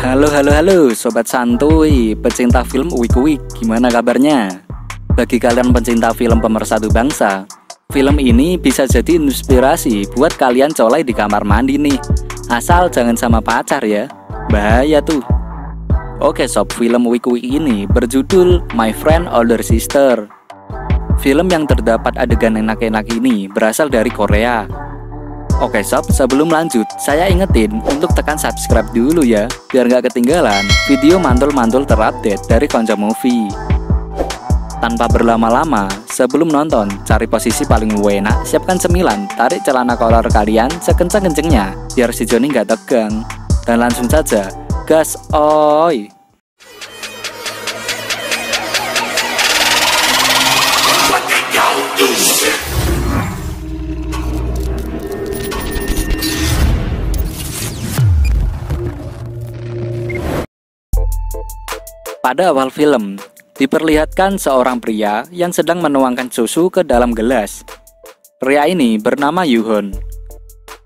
Halo Sobat Santuy, pecinta film Uik-Uik, gimana kabarnya? Bagi kalian pencinta film pemersatu bangsa, film ini bisa jadi inspirasi buat kalian colai di kamar mandi nih. Asal jangan sama pacar ya, bahaya tuh. Oke sob, film Uik-Uik ini berjudul My Friend Older Sister. Film yang terdapat adegan enak-enak ini berasal dari Korea. Oke sob, sebelum lanjut, saya ingetin untuk tekan subscribe dulu ya, biar gak ketinggalan video mantul-mantul terupdate dari Konco Movie. Tanpa berlama-lama, sebelum nonton, cari posisi paling enak, siapkan cemilan, tarik celana kolor kalian sekencang-kencengnya, biar si Joni gak tegang. Dan langsung saja, gas oi! Pada awal film, diperlihatkan seorang pria yang sedang menuangkan susu ke dalam gelas. Pria ini bernama Yuhon.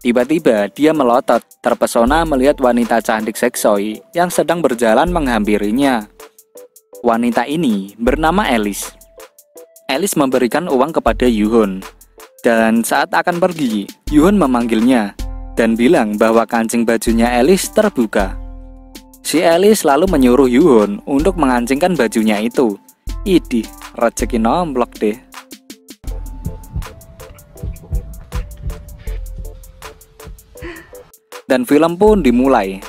Tiba-tiba dia melotot, terpesona melihat wanita cantik seksoi yang sedang berjalan menghampirinya. Wanita ini bernama Alice. Alice memberikan uang kepada Yuhon. Dan saat akan pergi, Yuhon memanggilnya dan bilang bahwa kancing bajunya Alice terbuka. Si Alice lalu menyuruh Yuhon untuk mengancingkan bajunya itu. Idih, rezeki nomblok deh. Dan film pun dimulai.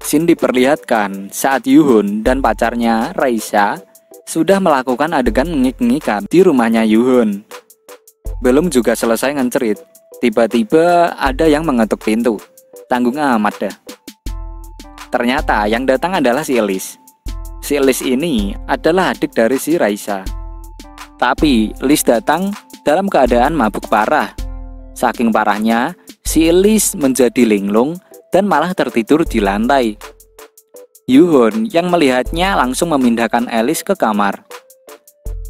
Scene diperlihatkan saat Yuhon dan pacarnya Raisa sudah melakukan adegan ngik-ngikan di rumahnya Yuhon. Belum juga selesai ngencerit, tiba-tiba ada yang mengetuk pintu. Tanggung amat dah. Ternyata yang datang adalah si Alice. Si Alice ini adalah adik dari si Raisa. Tapi Alice datang dalam keadaan mabuk parah. Saking parahnya, si Alice menjadi linglung dan malah tertidur di lantai. Yuhon yang melihatnya langsung memindahkan Alice ke kamar.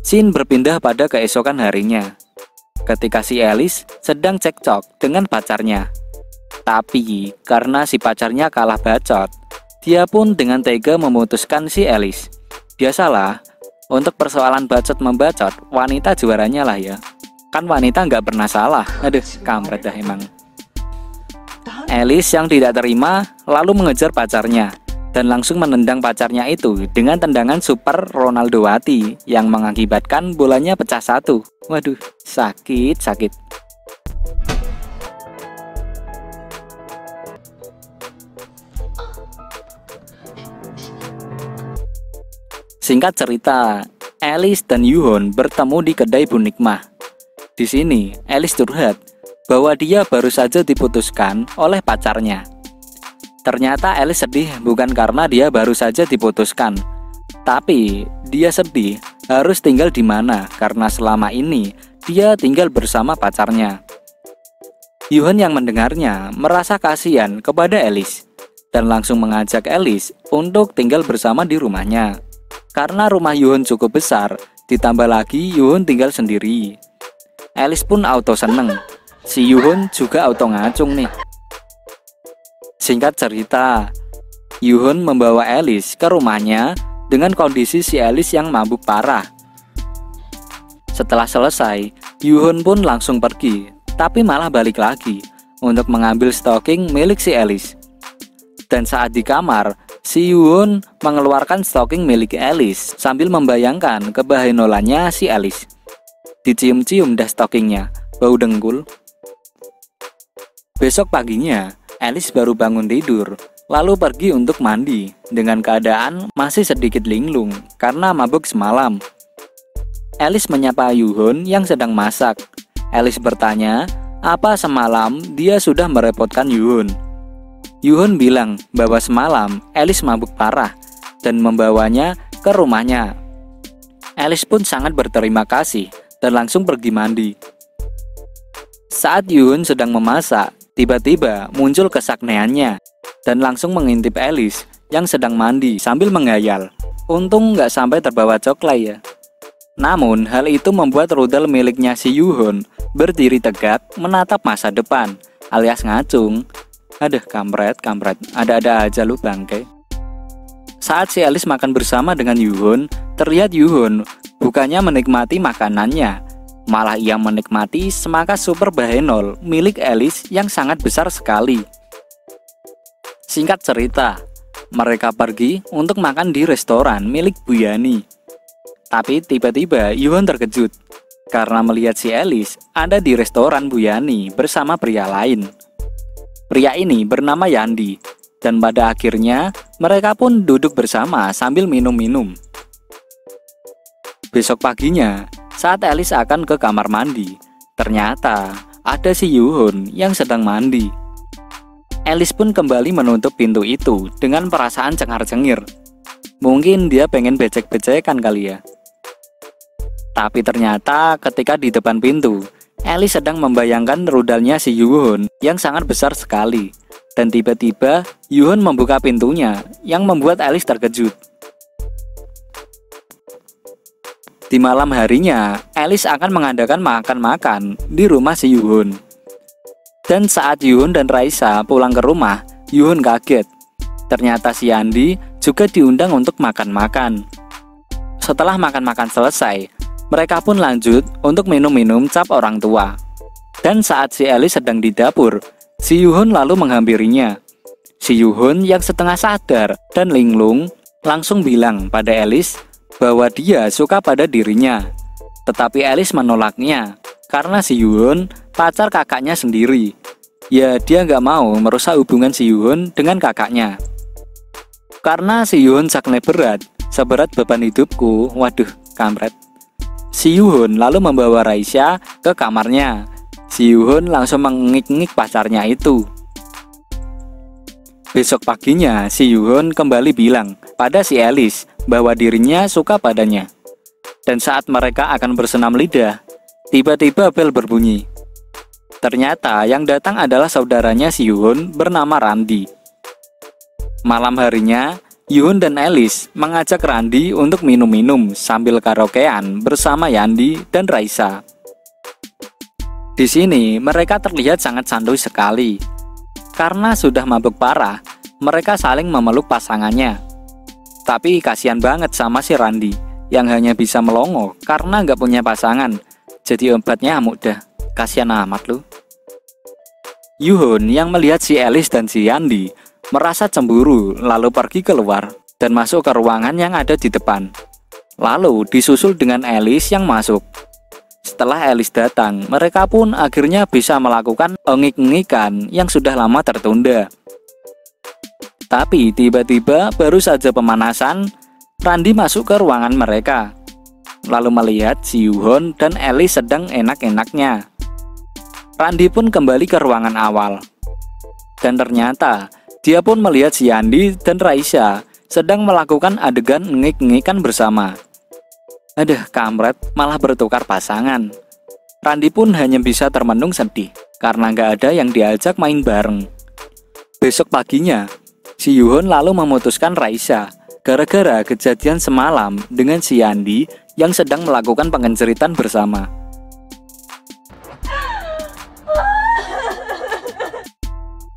Scene berpindah pada keesokan harinya, ketika si Alice sedang cekcok dengan pacarnya. Tapi karena si pacarnya kalah bacot, dia pun dengan tega memutuskan si Alice. Biasalah, untuk persoalan bacot-membacot, wanita juaranya lah ya. Kan wanita nggak pernah salah. Aduh, kampret dah emang. Alice yang tidak terima lalu mengejar pacarnya dan langsung menendang pacarnya itu dengan tendangan Super Ronaldowati yang mengakibatkan bolanya pecah satu. Waduh, sakit. Singkat cerita, Alice dan Yuhon bertemu di kedai Bu Nikmah. Di sini, Alice curhat bahwa dia baru saja diputuskan oleh pacarnya. Ternyata Alice sedih bukan karena dia baru saja diputuskan, tapi dia sedih harus tinggal di mana karena selama ini dia tinggal bersama pacarnya. Yuhon yang mendengarnya merasa kasihan kepada Alice dan langsung mengajak Alice untuk tinggal bersama di rumahnya. Karena rumah Yuhon cukup besar, ditambah lagi Yuhon tinggal sendiri. Alice pun auto seneng. Si Yuhon juga auto ngacung nih. Singkat cerita, Yuhon membawa Alice ke rumahnya dengan kondisi si Alice yang mabuk parah. Setelah selesai, Yuhon pun langsung pergi, tapi malah balik lagi untuk mengambil stocking milik si Alice. Dan saat di kamar, si Yuhon mengeluarkan stocking milik Alice sambil membayangkan kebahenolannya si Alice. Dicium-cium dah stockingnya, bau dengkul. Besok paginya, Alice baru bangun tidur, lalu pergi untuk mandi dengan keadaan masih sedikit linglung karena mabuk semalam. Alice menyapa Yuhon yang sedang masak. Alice bertanya, apa semalam dia sudah merepotkan Yuhon. Yuhon bilang bahwa semalam Alice mabuk parah dan membawanya ke rumahnya. Alice pun sangat berterima kasih dan langsung pergi mandi. Saat Yuhon sedang memasak, tiba-tiba muncul kesakneannya dan langsung mengintip Alice yang sedang mandi sambil menghayal. Untung nggak sampai terbawa coklay ya. Namun hal itu membuat rudal miliknya si Yuhon berdiri tegak menatap masa depan alias ngacung. Aduh, kampret, ada-ada aja lu bangke. Saat si Alice makan bersama dengan Yuhon, terlihat Yuhon bukannya menikmati makanannya, malah ia menikmati semangka super Bahenol milik Alice yang sangat besar sekali. Singkat cerita, mereka pergi untuk makan di restoran milik Bu Yani. Tapi tiba-tiba Yuhon terkejut karena melihat si Alice ada di restoran Bu Yani bersama pria lain. Pria ini bernama Yandi, dan pada akhirnya mereka pun duduk bersama sambil minum-minum. Besok paginya, saat Alice akan ke kamar mandi, ternyata ada si Yuhon yang sedang mandi. Alice pun kembali menutup pintu itu dengan perasaan cengar-cengir. Mungkin dia pengen becek-becekan kali ya. Tapi ternyata ketika di depan pintu, Alice sedang membayangkan rudalnya si Yuhon yang sangat besar sekali. Dan tiba-tiba Yuhon membuka pintunya yang membuat Alice terkejut. Di malam harinya, Alice akan mengadakan makan-makan di rumah si Yuhon. Dan saat Yuhon dan Raisa pulang ke rumah, Yuhon kaget. Ternyata si Yandi juga diundang untuk makan-makan. Setelah makan-makan selesai, mereka pun lanjut untuk minum-minum cap orang tua. Dan saat si Alice sedang di dapur, si Yuhon lalu menghampirinya. Si Yuhon yang setengah sadar dan linglung langsung bilang pada Alice bahwa dia suka pada dirinya. Tetapi Alice menolaknya karena si Yuhon pacar kakaknya sendiri. Ya, dia nggak mau merusak hubungan si Yuhon dengan kakaknya. Karena si Yuhon sakne berat, seberat beban hidupku. Waduh, kampret. Si Yuhon lalu membawa Raisa ke kamarnya. Si Yuhon langsung mengengik-engik pacarnya itu. Besok paginya, si Yuhon kembali bilang pada si Alice bahwa dirinya suka padanya. Dan saat mereka akan bersenam lidah, tiba-tiba bel berbunyi. Ternyata yang datang adalah saudaranya si Yuhon bernama Randi. Malam harinya, Yuhon dan Alice mengajak Randi untuk minum-minum sambil karaokean bersama Yandi dan Raisa. Di sini mereka terlihat sangat santuy sekali. Karena sudah mabuk parah, mereka saling memeluk pasangannya. Tapi kasihan banget sama si Randi yang hanya bisa melongo karena nggak punya pasangan. Jadi obatnya amuk dah. Kasihan amat lu. Yuhon yang melihat si Alice dan si Yandi merasa cemburu, lalu pergi keluar dan masuk ke ruangan yang ada di depan. Lalu disusul dengan Alice yang masuk. Setelah Alice datang, mereka pun akhirnya bisa melakukan engik-engikan yang sudah lama tertunda. Tapi tiba-tiba baru saja pemanasan, Randi masuk ke ruangan mereka. Lalu melihat si Yuhon dan Alice sedang enak-enaknya. Randi pun kembali ke ruangan awal. Dan ternyata dia pun melihat si Yandi dan Raisa sedang melakukan adegan ngik-ngikan bersama. Aduh, kampret, malah bertukar pasangan. Randi pun hanya bisa termenung sedih karena nggak ada yang diajak main bareng. Besok paginya, si Yuhon lalu memutuskan Raisa gara-gara kejadian semalam dengan si Yandi yang sedang melakukan pengenceritan bersama.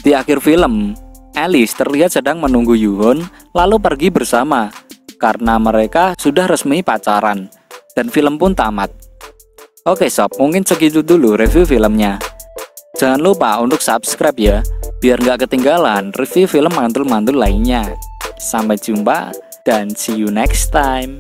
Di akhir film, Alice terlihat sedang menunggu Yuhon lalu pergi bersama karena mereka sudah resmi pacaran dan film pun tamat. Oke sob, mungkin segitu dulu review filmnya. Jangan lupa untuk subscribe ya, biar nggak ketinggalan review film mantul-mantul lainnya. Sampai jumpa dan see you next time.